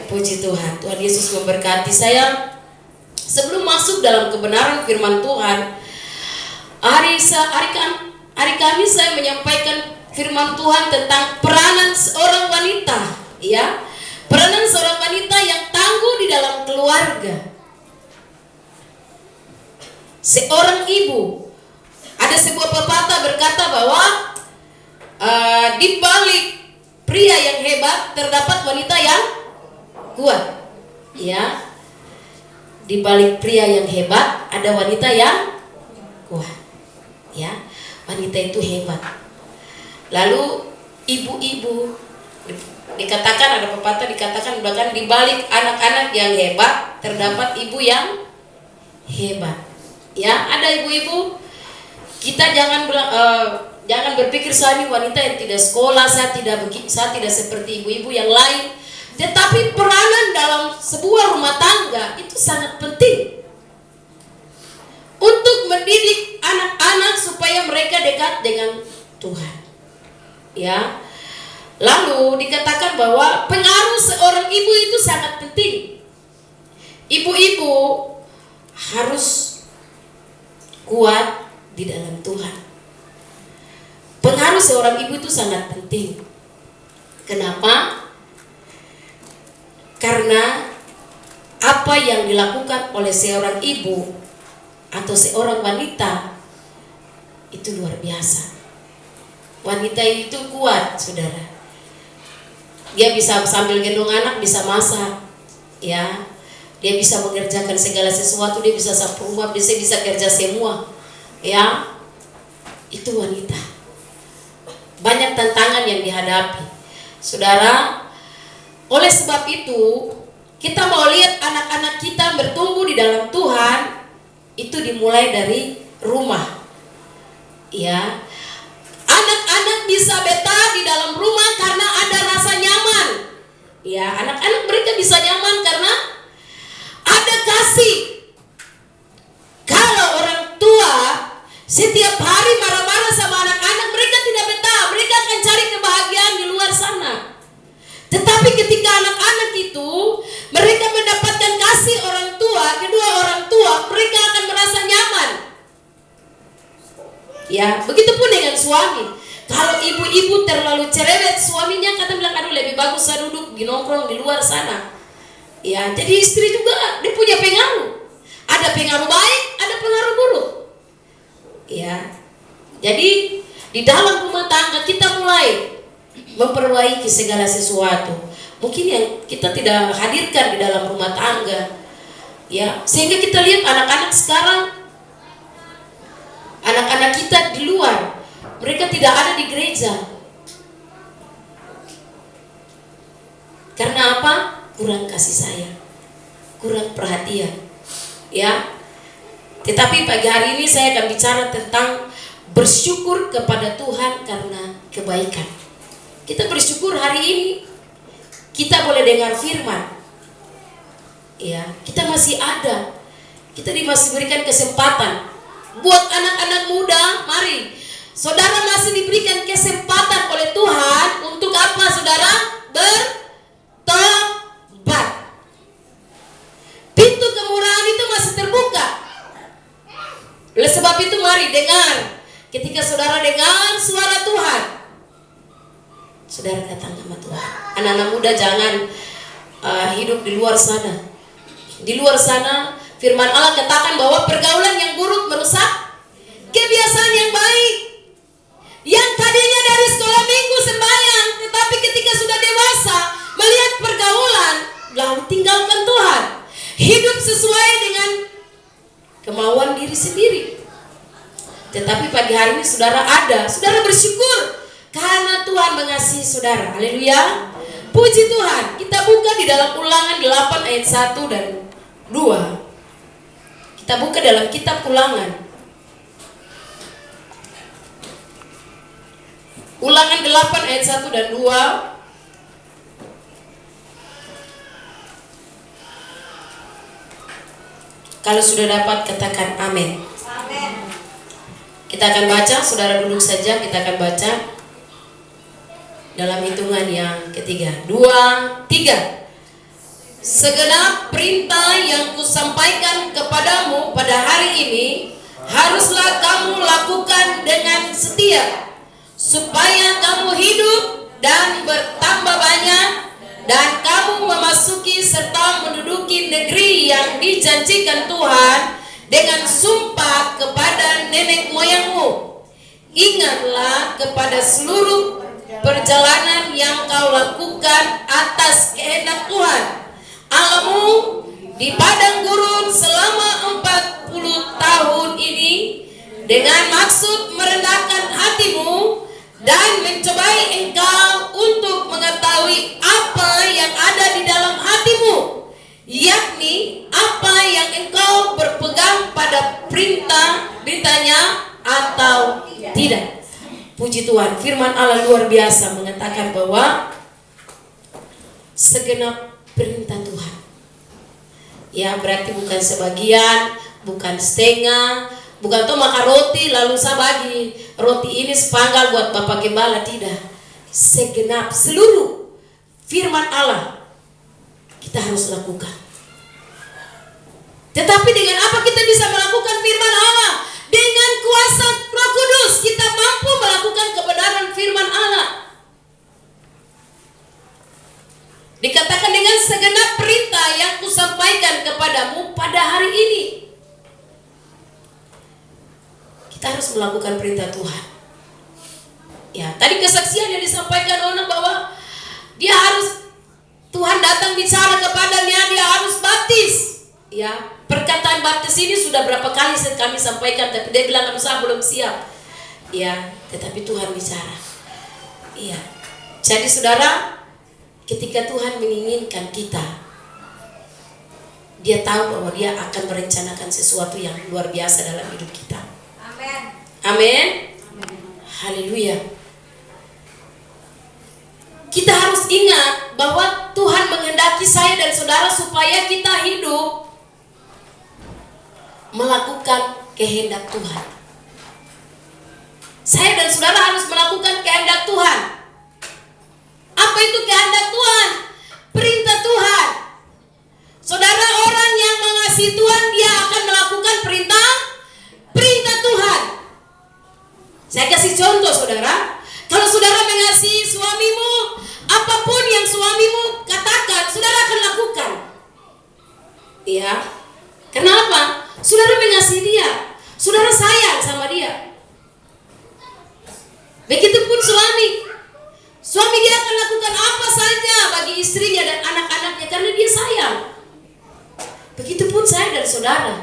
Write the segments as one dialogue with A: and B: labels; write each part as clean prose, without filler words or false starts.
A: Puji Tuhan, Tuhan Yesus memberkati saya. Sebelum masuk dalam kebenaran firman Tuhan, hari Kamis saya menyampaikan firman Tuhan tentang peranan seorang wanita, ya. Peranan seorang wanita yang tangguh di dalam keluarga. Seorang ibu. Ada sebuah pepatah berkata bahwa di balik pria yang hebat terdapat wanita yang kuat, ya. Di balik pria yang hebat ada wanita yang kuat, ya. Wanita itu hebat. Lalu ibu-ibu, dikatakan, ada pepatah dikatakan bahkan di balik anak-anak yang hebat terdapat ibu yang hebat, ya. Ada ibu-ibu, kita jangan berpikir saya ini wanita yang tidak sekolah, saya tidak seperti ibu-ibu yang lain. Tetapi peranan dalam sebuah rumah tangga itu sangat penting untuk mendidik anak-anak supaya mereka dekat dengan Tuhan, ya. Lalu dikatakan bahwa pengaruh seorang ibu itu sangat penting. Ibu-ibu harus kuat di dalam Tuhan. Pengaruh seorang ibu itu sangat penting. Kenapa? Karena apa yang dilakukan oleh seorang ibu atau seorang wanita itu luar biasa. Wanita itu kuat, saudara. Dia bisa sambil gendong anak, bisa masak, ya. Dia bisa mengerjakan segala sesuatu, dia bisa sapu rumah, dia bisa kerja semua, ya. Itu wanita. Banyak tantangan yang dihadapi, saudara. Oleh sebab itu, kita mau lihat anak-anak kita bertumbuh di dalam Tuhan, itu dimulai dari rumah, ya. Anak-anak bisa betah di dalam rumah karena ada rasa nyaman, ya. Anak-anak mereka bisa nyaman karena ada kasih. Kalau orang tua setiap hari marah-marah sama anak-anak, mereka tidak betah, mereka akan cari kebahagiaan di luar sana. Tetapi ketika anak-anak itu mereka mendapatkan kasih orang tua, kedua orang tua, mereka akan merasa nyaman, ya. Begitupun dengan suami. Kalau ibu-ibu terlalu cerewet, suaminya kata bilang, aduh lebih bagus saya duduk di nongkrong di luar sana, ya. Jadi istri juga dia punya pengaruh. Ada pengaruh baik, ada pengaruh buruk, ya. Jadi di dalam rumah tangga kita mulai memperbaiki segala sesuatu. Mungkin yang kita tidak hadirkan di dalam rumah tangga, ya. Sehingga kita lihat anak-anak sekarang, anak-anak kita di luar, mereka tidak ada di gereja. Karena apa? Kurang kasih sayang, kurang perhatian, ya. Tetapi pagi hari ini saya akan bicara tentang bersyukur kepada Tuhan karena kebaikan. Kita bersyukur hari ini kita boleh dengar firman, ya. Kita masih ada, kita masih berikan kesempatan buat anak-anak muda. Mari, saudara masih diberikan kesempatan oleh Tuhan untuk apa, saudara? Bertobat. Pintu kemurahan itu masih terbuka. Oleh sebab itu mari dengar. Ketika saudara dengar suara Tuhan, saudara datang sama Tuhan. Anak-anak muda jangan hidup di luar sana. Di luar sana firman Allah katakan bahwa pergaulan yang buruk merusak kebiasaan yang baik. Yang tadinya dari sekolah minggu sembahyang, tetapi ketika sudah dewasa melihat pergaulan, lalu tinggalkan Tuhan. Hidup sesuai dengan kemauan diri sendiri. Tetapi pagi hari ini saudara ada, saudara bersyukur karena Tuhan mengasihi saudara. Haleluya. Puji Tuhan. Kita buka di dalam Ulangan 8 ayat 1 dan 2. Kita buka dalam kitab Ulangan. Ulangan 8 ayat 1 dan 2. Kalau sudah dapat katakan amin. Amin. Kita akan baca, saudara duduk saja, kita akan baca. Dalam hitungan yang ketiga, 2, 3. Segenap perintah yang kusampaikan kepadamu pada hari ini haruslah kamu lakukan dengan setia, supaya kamu hidup dan bertambah banyak, dan kamu memasuki serta menduduki negeri yang dijanjikan Tuhan dengan sumpah kepada nenek moyangmu. Ingatlah kepada seluruh perjalanan yang kau lakukan atas kehendak Tuhan Allahmu di padang gurun selama 40 tahun ini, dengan maksud merendahkan hatimu dan mencobai engkau untuk mengetahui apa yang ada di dalam hatimu, yakni apa yang engkau berpegang pada perintahnya atau tidak. Puji Tuhan, firman Allah luar biasa mengatakan bahwa segenap perintah Tuhan. Ya, berarti bukan sebagian, bukan setengah, bukan tuh makan roti lalu saya bagi roti ini sepanggal buat Bapak Gembala, tidak. Segenap, seluruh firman Allah kita harus lakukan. Tetapi dengan apa kita bisa melakukan firman Allah? Dengan kuasa Roh Kudus kita mampu melakukan kebenaran firman Allah. Dikatakan dengan segenap perintah yang kusampaikan kepadamu pada hari ini. Kita harus melakukan perintah Tuhan. Ya, tadi kesaksian yang disampaikan orang bahwa dia harus, Tuhan datang bicara kepadanya, dia harus baptis. Ya, perkataan baptis ini sudah berapa kali kami sampaikan, tapi dia bilang saya belum siap. Ya, tetapi Tuhan bicara. Iya. Jadi saudara, ketika Tuhan menginginkan kita, dia tahu bahwa dia akan merencanakan sesuatu yang luar biasa dalam hidup kita.
B: Amin.
A: Amin. Haleluya. Kita harus ingat bahwa Tuhan menghendaki saya dan saudara supaya kita hidup melakukan kehendak Tuhan. Saya dan saudara harus melakukan kehendak Tuhan. Apa itu kehendak Tuhan? Perintah Tuhan. Saudara, orang yang mengasihi Tuhan, dia akan melakukan perintah Tuhan. Saya kasih contoh saudara. Kalau saudara mengasihi suamimu, apapun yang suamimu katakan, saudara akan lakukan. Ya. Kenapa? Saudara mengasihi dia, saudara sayang sama dia. Begitupun suami dia akan lakukan apa saja bagi istrinya dan anak-anaknya karena dia sayang. Begitupun saya dan saudara.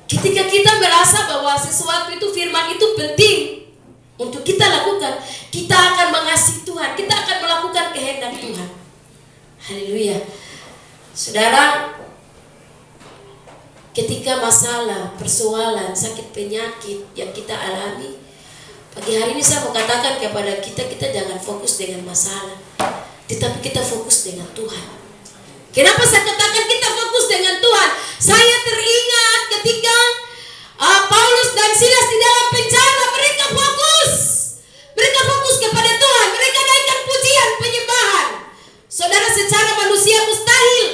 A: Ketika kita merasa bahwa sesuatu itu, firman itu penting untuk kita lakukan, kita akan mengasihi Tuhan, kita akan melakukan kehendak Tuhan. Haleluya. Saudara, ketika masalah, persoalan, sakit penyakit yang kita alami, pagi hari ini saya mau katakan kepada kita jangan fokus dengan masalah, tetapi kita fokus dengan Tuhan. Kenapa saya katakan kita fokus dengan Tuhan? Saya teringat ketika Paulus dan Silas di dalam penjara, mereka fokus kepada Tuhan, mereka naikkan pujian, penyembahan. Saudara, secara manusia mustahil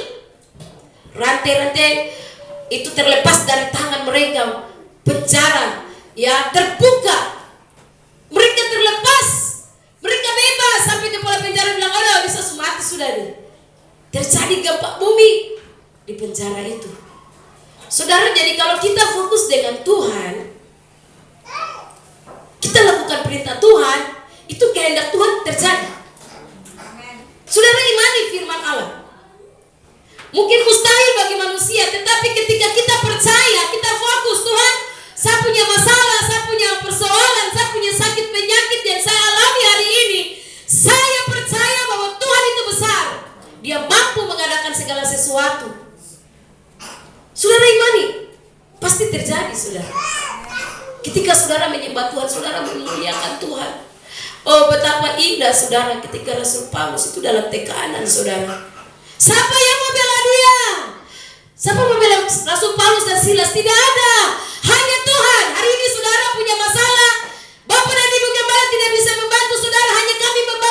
A: rantai-rantai itu terlepas dari tangan mereka, penjara ya terbuka, mereka terlepas, mereka bebas, sampai kepala penjara bilang, "Oh, bisa mati sudah nih." Terjadi gempa bumi di penjara itu. Saudara, jadi kalau kita fokus dengan Tuhan, kita lakukan perintah Tuhan, itu kehendak Tuhan terjadi. Saudara, imani firman Allah. Mungkin mustahil bagi manusia, tetapi ketika kita percaya, kita fokus, Tuhan, saya punya masalah, saya punya persoalan, saya punya sakit penyakit yang saya alami hari ini, saya percaya bahwa Tuhan itu besar. Dia mampu mengadakan segala sesuatu. Saudara imani, pasti terjadi saudara. Ketika saudara menyembah Tuhan, saudara memuliakan Tuhan. Oh, betapa indah saudara ketika Rasul Paulus itu dalam tekanan saudara. Siapa yang membela dia? Siapa membela Rasul Paulus dan Silas? Tidak ada. Hanya Tuhan. Hari ini saudara punya masalah, Bapak dan Ibu Gembala tidak bisa membantu saudara, hanya kami membantu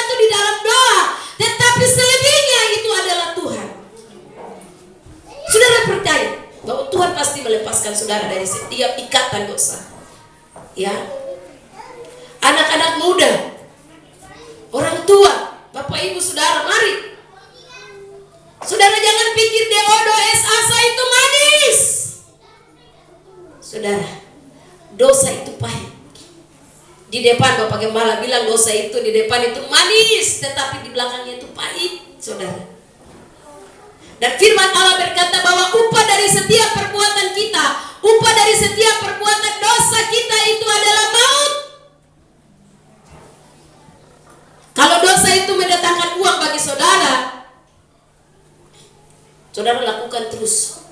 A: setiap ikatan dosa. Ya, anak-anak muda, orang tua, bapak ibu saudara, mari. Saudara jangan pikir deodo es asa itu manis. Saudara, dosa itu pahit. Di depan Bapak Gembala bilang dosa itu di depan itu manis, tetapi di belakangnya itu pahit, saudara. Dan firman Allah berkata bahwa upah dari setiap perbuatan kita, upah dari setiap perbuatan dosa kita itu adalah maut. Kalau dosa itu mendatangkan uang bagi saudara, saudara lakukan terus.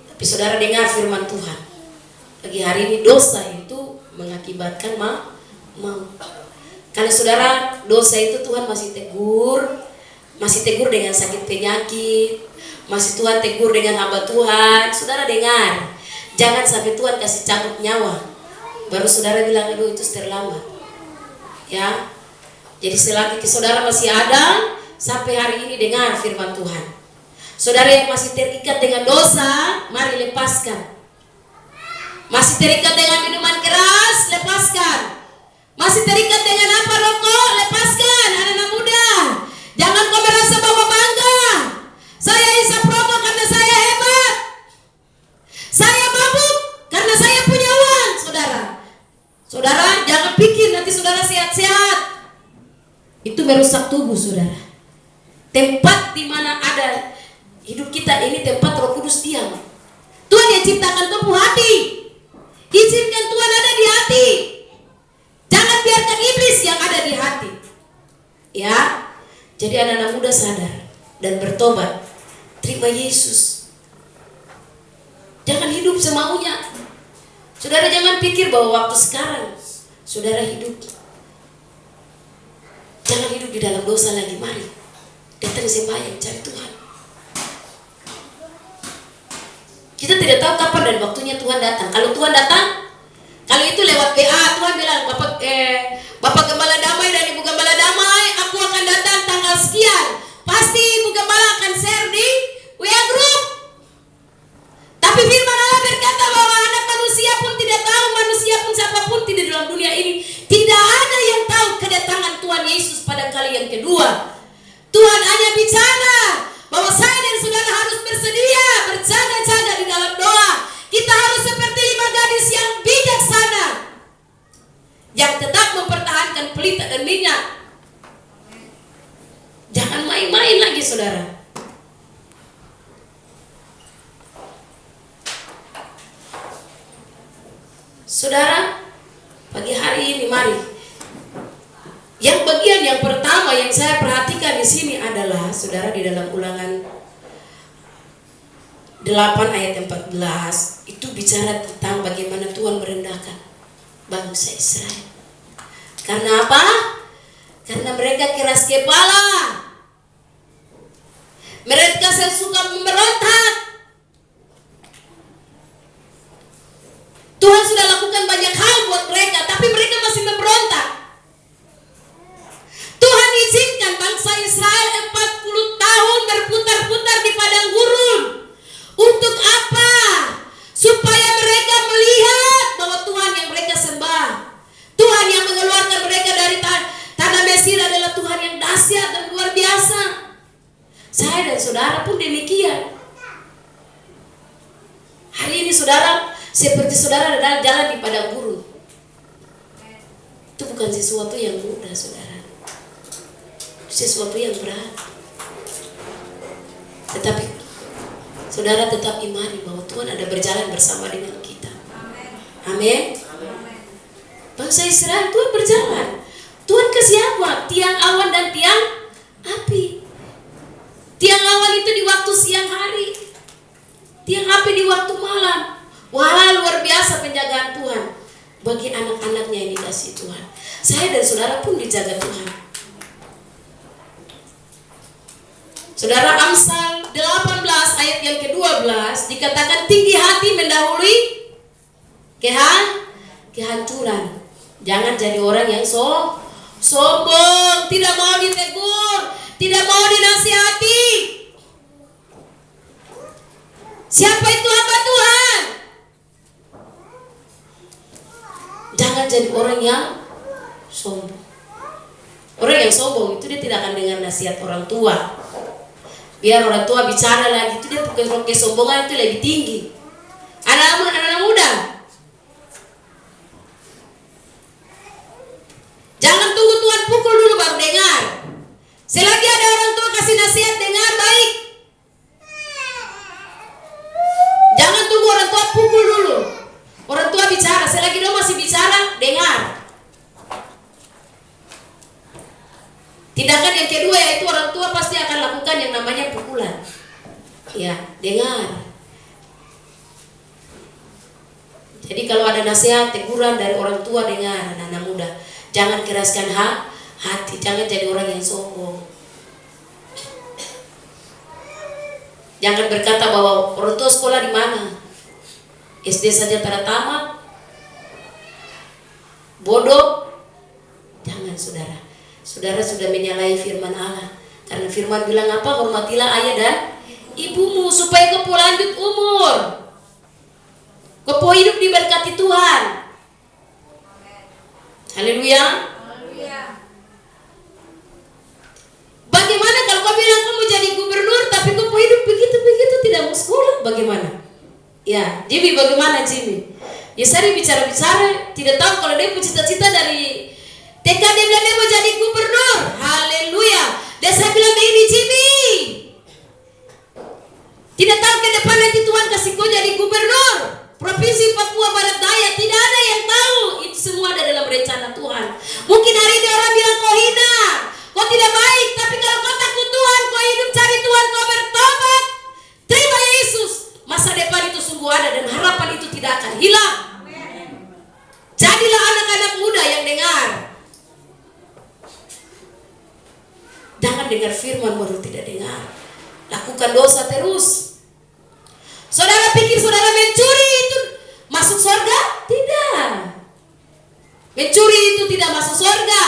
A: Tapi saudara dengar firman Tuhan. Pagi hari ini dosa itu mengakibatkan maut. Karena saudara, dosa itu Tuhan masih tegur dengan sakit penyakit, masih Tuhan tegur dengan hamba Tuhan. Saudara dengar, jangan sampai Tuhan kasih cabut nyawa baru saudara bilang aduh itu terlambat. Ya, jadi selagi saudara masih ada sampai hari ini, dengar firman Tuhan. Saudara yang masih terikat dengan dosa, mari lepaskan. Masih terikat dengan minuman keras, lepaskan. Masih terikat dengan apa, rokok, lepaskan. Anak-anak muda, jangan kau merasa bahwa bangga. Saya bisa promo karena saya hebat. Saya mabuk karena saya punya uang, saudara. Saudara, jangan pikir nanti saudara sehat-sehat. Itu merusak tubuh saudara. Tempat di mana ada hidup kita ini tempat Roh Kudus diam. Tuhan yang ciptakan tubuh hati. Izinkan Tuhan ada di hati. Jangan biarkan iblis yang ada di hati. Ya, jadi anak-anak muda sadar dan bertobat. Terima Yesus. Jangan hidup semaunya. Saudara jangan pikir bahwa waktu sekarang saudara hidup. Jangan hidup di dalam dosa lagi. Mari datang sembahyang, cari Tuhan. Kita tidak tahu kapan dan waktunya Tuhan datang. Kalau Tuhan datang, kalau itu lewat WA, Tuhan bilang Bapak Gembala Damai dan Ibu Gembala Damai, aku akan datang tanggal sekian. Pasti Ibu Gembala akan share di WA group. Tapi firman Allah berkata bahwa anak manusia pun tidak tahu, manusia pun siapapun tidak dalam dunia ini, tidak ada yang tahu kedatangan Tuhan Yesus pada kali yang kedua. Tuhan hanya bicara bahwa saya dan saudara harus bersedia, berjaga-jaga di dalam doa. Kita harus seperti 5 gadis yang bijaksana, yang tetap mempertahankan pelita dan minyak. Jangan main-main lagi saudara. Saudara, pagi hari ini mari. Yang bagian yang pertama yang saya perhatikan di sini adalah saudara di dalam Ulangan 8 ayat 14 itu bicara tentang bagaimana Tuhan merendahkan bangsa Israel. Karena apa? Karena mereka keras kepala. Mereka suka memberontak. Tuhan sudah lakukan banyak hal buat mereka, tapi mereka masih memberontak. Tuhan izinkan bangsa Israel 40 tahun berputar-putar di padang gurun. Untuk apa? Supaya mereka melihat bahwa Tuhan yang mereka sembah, Tuhan yang mengeluarkan mereka dari tanah Mesir adalah Tuhan yang dahsyat dan luar biasa. Saya dan saudara pun demikian. Hari ini saudara, seperti saudara adalah jalan di padang gurun. Itu bukan sesuatu yang mudah saudara. Sesuatu yang berat. Tetapi saudara tetap imani bahwa Tuhan ada berjalan bersama dengan kita. Amin. Bangsa Israel Tuhan berjalan. Tuhan kasih apa? Tiang awan dan tiang api. Tiang awan itu di waktu siang hari. Tiang api di waktu malam. Wah, luar biasa penjagaan Tuhan bagi anak-anaknya yang dikasih Tuhan. Saya dan saudara pun dijaga Tuhan. Saudara, Amsal 18 ayat yang ke-12 dikatakan tinggi hati mendahului kehancuran. Jangan jadi orang yang sombong, tidak mau ditegur, tidak mau dinasihati. Siapa itu hamba Tuhan? jadi orang yang sombong. Orang yang sombong itu dia tidak akan dengar nasihat orang tua. Biar orang tua bicara lagi, itu dia kesombongan itu lebih tinggi. Anak-anak muda, jangan tunggu Tuhan pukul dulu baru dengar. Selagi ada orang tua kasih nasihat, dengar baik. Jangan tunggu orang tua pukul dulu. Orang tua bicara, selagi dia masih bicara, dengar. Tindakan yang kedua yaitu orang tua pasti akan lakukan yang namanya pukulan. Ya, dengar. Jadi kalau ada nasihat, teguran dari orang tua, dengar anak-anak muda. Jangan keraskan hati, jangan jadi orang yang sombong. Jangan berkata bahwa orang tua sekolah di mana? SD saja tara tamat. Bodoh. Jangan saudara. Saudara sudah menyalahi firman Allah. Karena firman bilang apa? Hormatilah ayah dan ibumu supaya kau lanjut umur. Kau hidup diberkati Tuhan. Haleluya. Bagaimana kalau kau bilang kau mau jadi gubernur tapi kau hidup begitu-begitu tidak mau sekolah? Bagaimana? Ya, Jimmy bagaimana Jimmy? Yesari bicara-bicara tidak tahu kalau dia punya cita-cita dari TK, dia bilang dia mau jadi gubernur. Haleluya. Dan saya bilang begini, Jimmy, tidak tahu ke depan nanti Tuhan kasih kau jadi gubernur Provinsi Papua Barat Daya. Tidak ada yang tahu. Itu semua ada dalam rencana Tuhan. Mungkin hari ini orang bilang kau hina, kau tidak baik. Tapi kalau kau takut Tuhan, kau hidup cari Tuhan, kau bertobat, terima Yesus, masa depan itu sungguh ada dan harapan itu tidak akan hilang. Jadilah anak-anak muda yang dengar. Jangan dengar firman baru tidak dengar. Lakukan dosa terus. Saudara pikir saudara mencuri itu masuk surga? Tidak. Mencuri itu tidak masuk surga,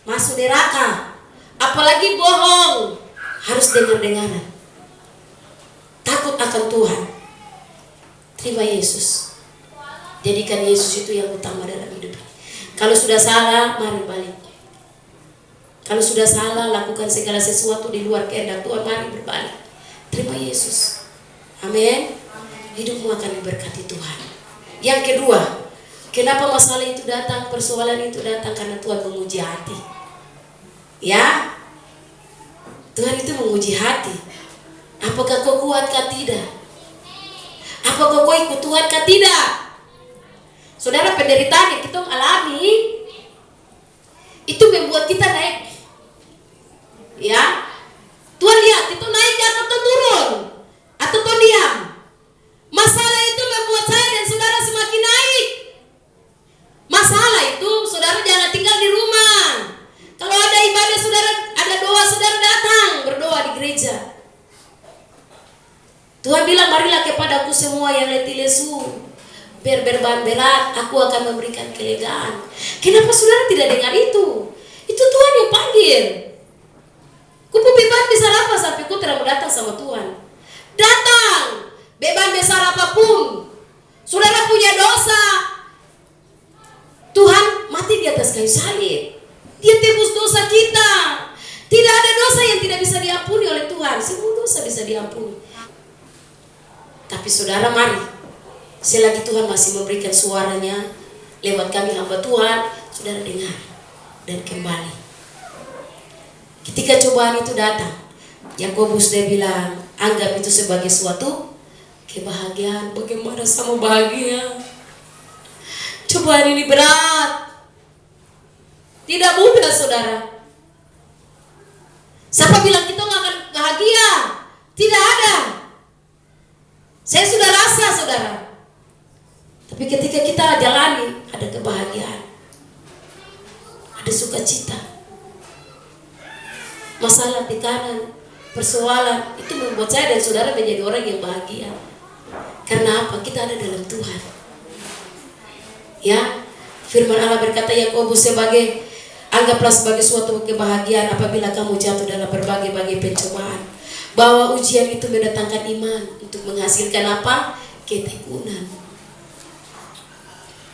A: masuk neraka. Apalagi bohong. Harus dengar-dengaran. Takut akan Tuhan. Terima Yesus. Jadikan Yesus itu yang utama dalam hidup. Kalau sudah salah, mari balik. Kalau sudah salah, lakukan segala sesuatu di luar kehendak Tuhan, mari berbalik. Terima Yesus. Amin. Hidupmu akan diberkati Tuhan. Yang kedua, kenapa masalah itu datang, persoalan itu datang? Karena Tuhan menguji hati. Ya, Tuhan itu menguji hati. Apakah kau kuat kah tidak? Apakah kau ikut Tuhan kah tidak? Saudara, penderitaan yang kita alami itu membuat kita naik. Ya, Tuhan lihat itu naik atau turun atau diam. Masalah itu membuat saya dan saudara semakin naik. Masalah itu saudara jangan tinggal di rumah. Kalau ada ibadah saudara, ada doa saudara datang berdoa di gereja. Tuhan bilang, marilah kepadaku semua yang letih lesu, berbeban berat, aku akan memberikan kelegaan. Kenapa saudara tidak dengar itu? Itu Tuhan yang panggil. Kupu beban besar apa sampai ku tidak datang sama Tuhan? Datang, beban besar apapun. Saudara punya dosa, Tuhan mati di atas kayu salib. Dia tebus dosa kita. Tidak ada dosa yang tidak bisa diampuni oleh Tuhan. Semua dosa bisa diampuni. Tapi saudara, mari, selagi Tuhan masih memberikan suaranya lewat kami hamba Tuhan, saudara dengar dan kembali. Ketika cobaan itu datang, Yakobus dia bilang, anggap itu sebagai suatu kebahagiaan. Bagaimana sama bahagia? Cobaan ini berat, tidak mudah saudara. Siapa bilang kita nggak akan bahagia? Tidak ada. Saya sudah rasa saudara. Tapi ketika kita jalani, ada kebahagiaan, ada sukacita. Masalah, tekanan, persoalan itu membuat saya dan saudara menjadi orang yang bahagia. Karena apa? Kita ada dalam Tuhan. Ya, firman Allah berkata, Yakobus anggaplah sebagai suatu kebahagiaan apabila kamu jatuh dalam berbagai-bagai pencobaan, bahwa ujian itu mendatangkan iman untuk menghasilkan apa? Ketekunan.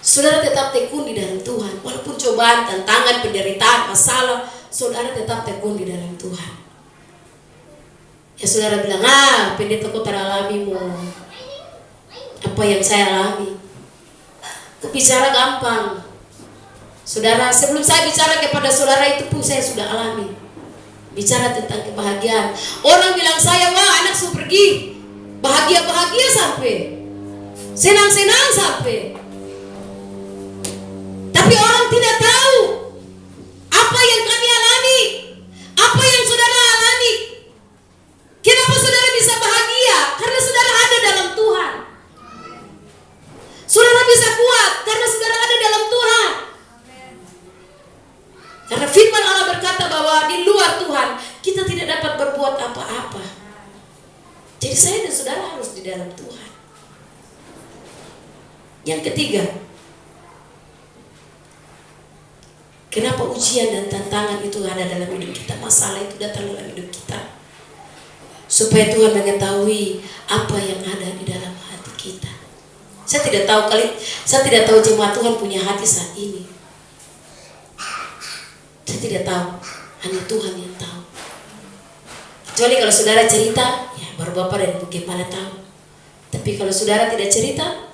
A: Saudara tetap tekun di dalam Tuhan. Walaupun cobaan, tantangan, penderitaan, masalah, saudara tetap tekun di dalam Tuhan. Ya saudara bilang, pendeta kok teralami mau apa yang saya alami. Aku bicara gampang. Saudara, sebelum saya bicara kepada saudara itu pun saya sudah alami. Bicara tentang kebahagiaan. Orang bilang saya, wah anak sudah pergi. Bahagia-bahagia sampai. Senang-senang sampai. Tapi orang tidak tahu apa yang kami alami. Apa yang saudara alami. Kenapa saudara bisa bahagia? Karena saudara ada dalam Tuhan. Saudara bisa kuat karena saudara ada dalam Tuhan. Karena firman Allah berkata bahwa di luar Tuhan kita tidak dapat berbuat apa-apa. Jadi saya dan saudara harus di dalam Tuhan. Yang ketiga, kenapa ujian dan tantangan itu ada dalam hidup kita? Masalah itu datang dalam hidup kita. Supaya Tuhan mengetahui apa yang ada di dalam hati kita. Saya tidak tahu jemaat Tuhan punya hati saat ini. Saya tidak tahu, hanya Tuhan yang tahu. Kecuali kalau saudara cerita, ya baru Bapak dan Ibu Gembala tahu. Tapi kalau saudara tidak cerita,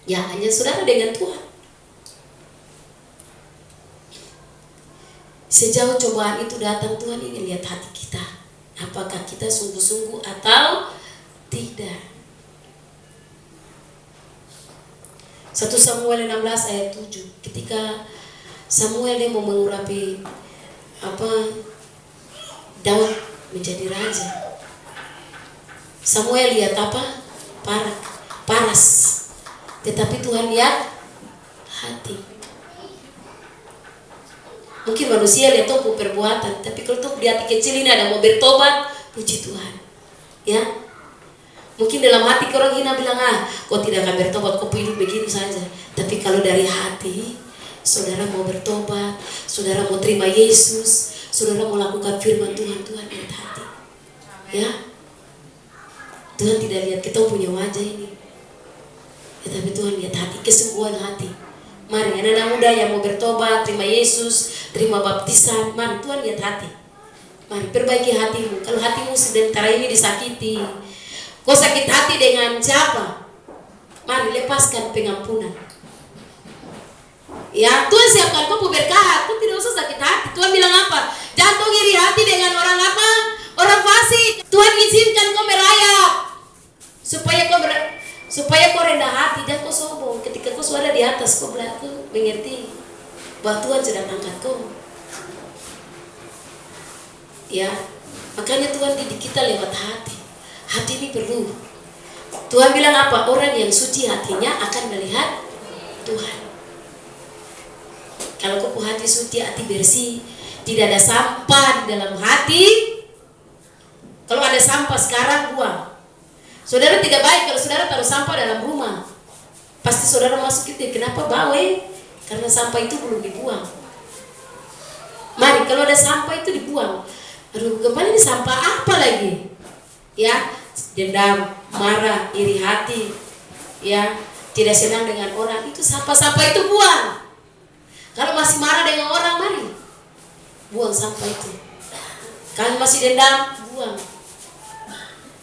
A: ya hanya saudara dengan Tuhan. Sejauh cobaan itu datang, Tuhan ingin lihat hati kita. Apakah kita sungguh-sungguh atau tidak. 1 Samuel 16 ayat 7. Ketika Samuel dia mau mengurapi Daud menjadi raja. Samuel lihat paras. Tetapi Tuhan lihat hati. Mungkin manusia lihat tuh perbuatan, tapi kalau tuh di hati kecil ini ada mau bertobat, puji Tuhan. Ya. Mungkin dalam hati orang hina bilang, kau tidak akan bertobat, kau hidup begitu saja. Tapi kalau dari hati, saudara mau bertobat, saudara mau terima Yesus, saudara mau lakukan firman Tuhan, Tuhan lihat hati. Ya. Tuhan tidak lihat kita punya wajah ini. Ya, tapi Tuhan lihat hati, kesembuhan hati. Mari anak-anak muda yang mau bertobat, terima Yesus, terima baptisan, mari Tuhan lihat hati. Mari perbaiki hatimu. Kalau hatimu sementara ini disakiti, kau sakit hati dengan siapa? Mari lepaskan pengampunan. Ya, Tuhan siapkan kau berkat, kau tidak usah sakit hati. Tuhan bilang apa? Jangan kau iri hati dengan orang apa? Orang fasik. Tuhan izinkan kau merayap supaya kau rendah hati dan kau sombong. Ketika kau suara di atas, kau mengerti bahwa Tuhan sedang angkat kau. Ya, makanya Tuhan didik kita lewat hati. Hati ini perlu. Tuhan bilang apa? Orang yang suci hatinya akan melihat Tuhan. Kalau kau hati suci, hati bersih, tidak ada sampah di dalam hati. Kalau ada sampah sekarang buang. Saudara tidak baik kalau saudara taruh sampah dalam rumah. Pasti saudara masuk itu, kenapa bau? Karena sampah itu belum dibuang. Mari kalau ada sampah itu dibuang. Aduh, kembali ini sampah apa lagi? Ya, dendam, marah, iri hati, ya, tidak senang dengan orang, itu sampah-sampah itu buang. Kalau masih marah dengan orang, mari buang sampah itu. Kalau masih dendam, buang.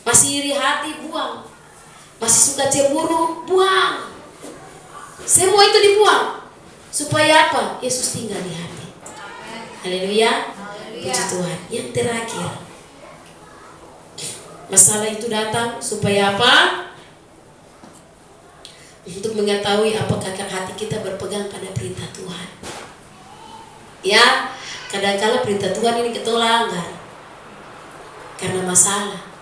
A: Masih iri hati, buang. Masih suka cemburu, buang. Semua itu dibuang. Supaya apa? Yesus tinggal di hati. Haleluya. Puji Tuhan. Yang terakhir, masalah itu datang supaya apa? Untuk mengetahui apakah hati kita berpegang pada perintah Tuhan. Ya, kadang-kala perintah Tuhan ini kita langgar karena masalah.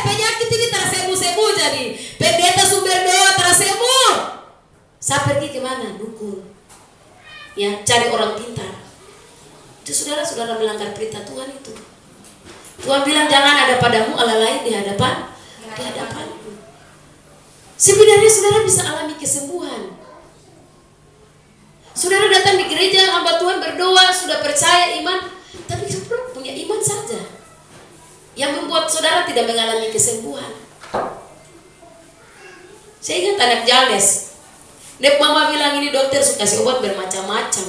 A: Penyakit ini tersembuh-sembuh jadi pendeta sumber doa tersembuh. Saya pergi kemana? Dukun. Ya, cari orang pintar. Itu saudara-saudara melanggar perintah Tuhan itu. Tuhan bilang jangan ada padamu Allah lain di hadapanku. Sebenarnya saudara bisa alami kesembuhan. Saudara datang di gereja, hamba Tuhan berdoa, sudah percaya iman, tapi saudara punya iman saja yang membuat saudara tidak mengalami kesembuhan. Saya ingat anak Jales. Dek mama bilang ini dokter suka kasih obat bermacam-macam.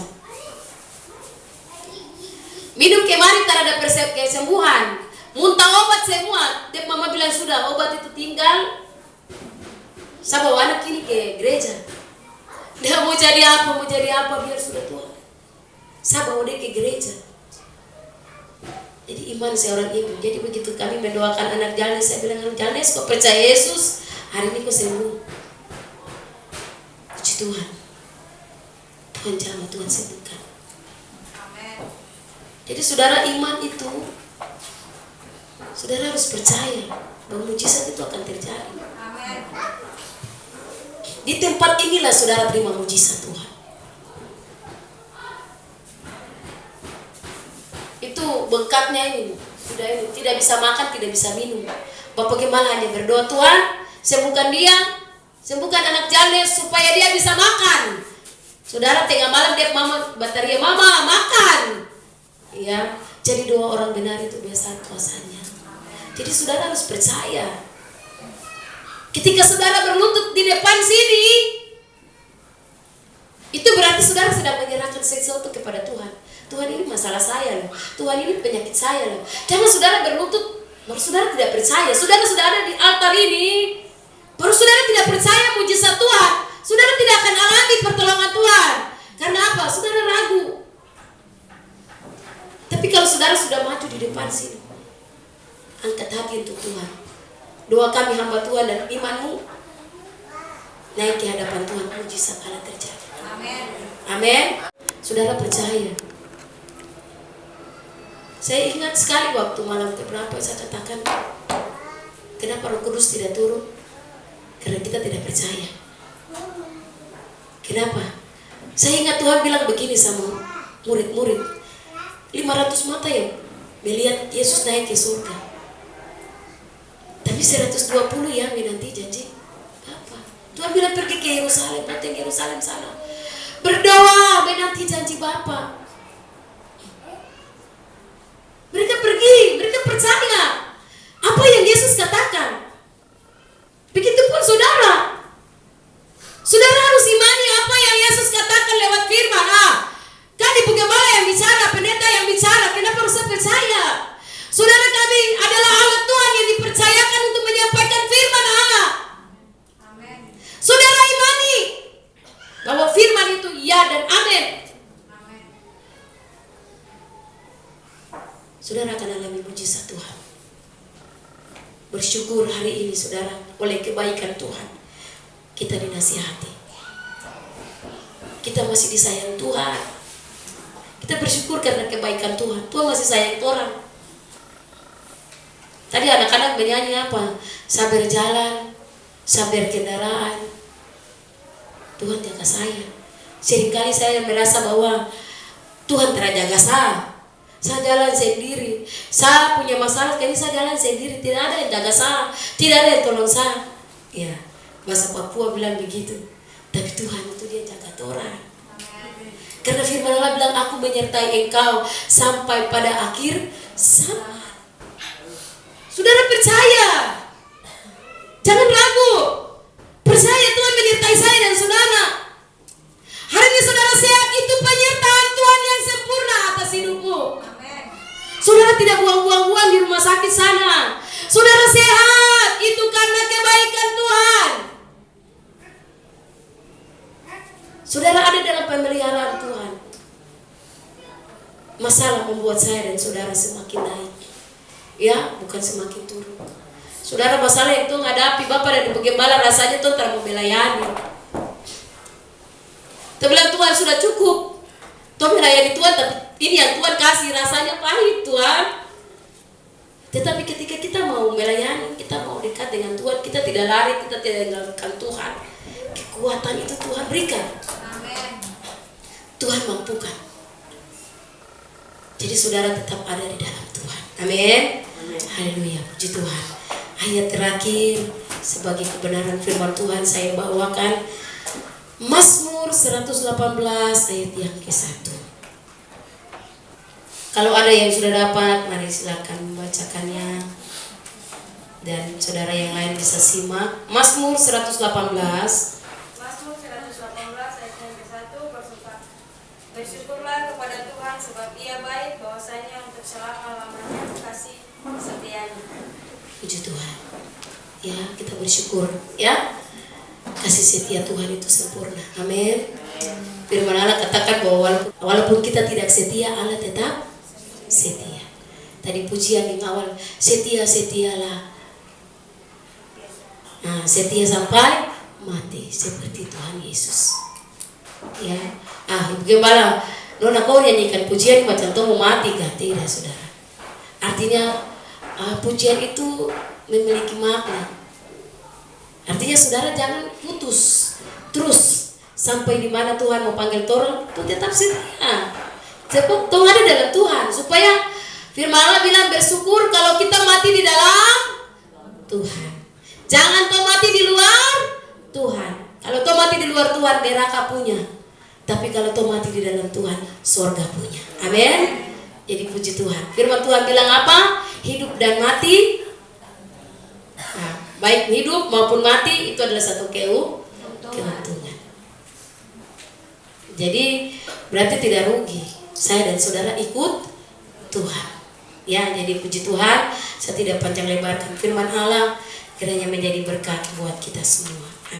A: Minum kemarin tak ada kesembuhan. Muntah obat semua. Dek mama bilang sudah obat itu tinggal. Saya bawa anak ini ke gereja. Dia mau jadi apa biar sudah tua. Saya bawa dia ke gereja. Jadi iman seorang ibu. Jadi begitu kami mendoakan anak Jalnes, saya bilang, Jalnes kau percaya Yesus, hari ini kau sembuh. Puji Tuhan. Tuhan jamah, Tuhan sembuhkan. Amen. Jadi saudara, iman itu, saudara harus percaya bahwa mujizat itu akan terjadi. Amen. Di tempat inilah saudara terima mujizat Tuhan. Itu bengkaknya ini, sudah ini, tidak bisa makan, tidak bisa minum. Bapak Gembala hanya berdoa, Tuhan sembuhkan dia, sembuhkan anak Jalnes supaya dia bisa makan. Saudara, tengah malam dia mama bataria, mama makan. Ya, jadi doa orang benar itu biasa kuasanya. Jadi saudara harus percaya. Ketika saudara berlutut di depan sini, itu berarti saudara sedang menyerahkan sesuatu kepada Tuhan. Tuhan, ini masalah saya loh. Tuhan, ini penyakit saya loh. Jangan saudara berlutut baru saudara tidak percaya. Saudara sudah ada di altar ini, baru saudara tidak percaya mujizat Tuhan. Saudara tidak akan alami pertolongan Tuhan. Karena apa? Saudara ragu. Tapi kalau saudara sudah maju di depan sini, angkat hati untuk Tuhan. Doa kami hamba Tuhan dan imanmu naik di hadapan Tuhan, mujizat akan terjadi. Amin. Amin. Saudara percaya. Saya ingat sekali waktu malam keberapa saya katakan, kenapa Roh Kudus tidak turun? Karena kita tidak percaya. Kenapa? Saya ingat Tuhan bilang begini sama murid-murid, 500 mata yang melihat Yesus naik ke surga, tapi 120 yang menanti janji apa? Tuhan bilang pergi ke Yerusalem, potong Yerusalem sana, berdoa menanti janji Bapa. Mereka pergi, mereka percaya apa yang Yesus katakan. Begitupun saudara. Saudara harus imani apa yang Yesus katakan lewat firman. Kan ibu gembala yang bicara, pendeta yang bicara, kenapa harus percaya? Saudara, kami adalah alat Tuhan yang dipercayakan untuk menyampaikan firman Allah. Amen. Saudara imani bahwa firman itu ya dan amin. Saudara akan alami mujizat Tuhan. Bersyukur hari ini saudara, oleh kebaikan Tuhan kita dinasihati, kita masih disayang Tuhan. Kita bersyukur karena kebaikan Tuhan. Tuhan masih sayang orang. Tadi anak-anak bernyanyi apa? Sabar jalan, sabar kendaraan, Tuhan jaga saya. Seringkali saya merasa bahwa Tuhan tidak jaga saya jalan sendiri, saya punya masalah, kayaknya saya jalan sendiri, tidak ada yang jaga saya, tidak ada yang tolong saya. Ya, bahasa Papua bilang begitu. Tapi Tuhan itu dia jaga orang. Karena firman Allah bilang, aku menyertai engkau sampai pada akhir zaman. Saudara percaya, jangan ragu, percaya Tuhan menyertai saya dan saudara. Hari ini saudara sehat, itu penyertaan Tuhan yang sempurna atas hidupmu. Saudara tidak buang-buang uang di rumah sakit sana. Saudara sehat, itu karena kebaikan Tuhan. Saudara ada dalam pemeliharaan Tuhan. Masalah membuat saya dan saudara semakin naik, ya, bukan semakin turun. Saudara, masalah yang Tuhan hadapi, Bapak dan Ibu Gembala, rasanya Tuhan tak mau melayani. Tuhan bilang Tuhan sudah cukup. Tuhan melayani Tuhan, tapi ini yang Tuhan kasih rasanya pahit Tuhan. Tetapi ketika kita mau melayani, kita mau dekat dengan Tuhan, kita tidak lari, kita tidak tinggalkan Tuhan. Kekuatan itu Tuhan berikan. Amen. Tuhan mampukan. Jadi saudara tetap ada di dalam Tuhan. Amin. Haleluya, puji Tuhan. Ayat terakhir sebagai kebenaran firman Tuhan saya bawakan Mazmur 118 ayat yang ke-1. Kalau ada yang sudah dapat, mari silakan membacakannya. Dan saudara yang lain bisa simak. Mazmur 118. Mazmur 118
B: Tuhan sebab Ia baik, bahwasanya untuk selama-lamanya kasih setianya.
A: Puji Tuhan. Ya, kita bersyukur ya. Kasih setia Tuhan itu sempurna. Amin. Firman Allah katakan bahwa walaupun kita tidak setia, Allah tetap setia. Tadi pujian di awal, setia-setialah. Nah, setia sampai mati seperti Tuhan Yesus. Ya, gimana? Nona kau nyanyikan pujian macam tuh mau mati kah? Tidak, saudara. Artinya pujian itu memiliki makna. Artinya saudara jangan putus terus sampai di mana Tuhan mau panggil orang, tuh tetap setia. Sebab Tuhan ada dalam Tuhan, supaya firman Allah bilang bersyukur kalau kita mati di dalam Tuhan. Jangan kau mati di luar Tuhan. Kalau kau mati di luar Tuhan, neraka punya. Tapi kalau kau mati di dalam Tuhan, surga punya. Amin. Jadi puji Tuhan. Firman Tuhan bilang apa? Hidup dan mati. Nah, baik hidup maupun mati itu adalah satu keuntungan. Jadi berarti tidak rugi. Saya dan saudara ikut Tuhan. Ya, jadi puji Tuhan. Saya tidak panjang lebarkan firman Allah. Kiranya menjadi berkat buat kita semua.